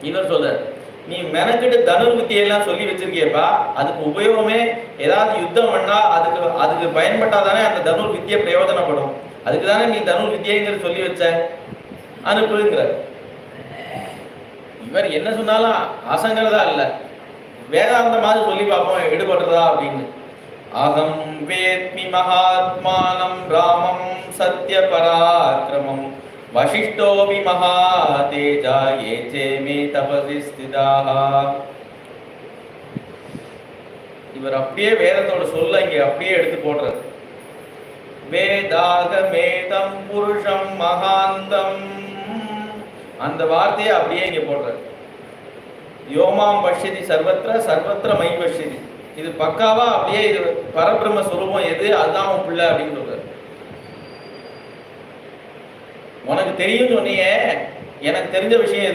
இவர் சொல்றார், நீ மெனக்கிட்டு தனுர் வித்தியெல்லாம் சொல்லி வச்சிருக்கியப்பா, அதுக்கு உபயோகமே ஏதாவது யுத்தம் பண்ணா அதுக்கு பயன்பட்டாதானே அந்த தனுர் வித்தியை பிரயோஜனப்படும். அதுக்கு தானே நீ தனுர் வித்தியைங்கிறது சொல்லி வச்ச, அனுப்புங்கிற. இவர் என்ன சொன்னாலும் அசங்கிறதா இல்லை, வேதாந்த மாதிரி சொல்லி பார்ப்போம் எடுபடுறதா அப்படின்னு. அகம் வேத்மி மகாத்மானம் ராமம் சத்ய பராக்கிரமம் வசிஷ்டோபி மகாதேஜா ஏச்சே மே தபசி ஸ்திதாஹ. இவர் அப்படியே வேதத்தோட சொல்ல இங்க அப்படியே எடுத்து போடுறார். வேதாகமேதம் புருஷம் மகாந்தம், அந்த வார்த்தையை அப்படியே இங்க போடுறார். யோமாம் பஷ்யதி சர்வத்திர சர்வத்திர மை பஷ்யதி, இது பக்காவா அப்படியே இது பரபிரம்ம சுரூபம் எது அதுதான் உன் பிள்ளை அப்படின்னு சொல்றாரு. உனக்கு தெரியும் சொன்னீங்க, எனக்கு தெரிஞ்ச விஷயம்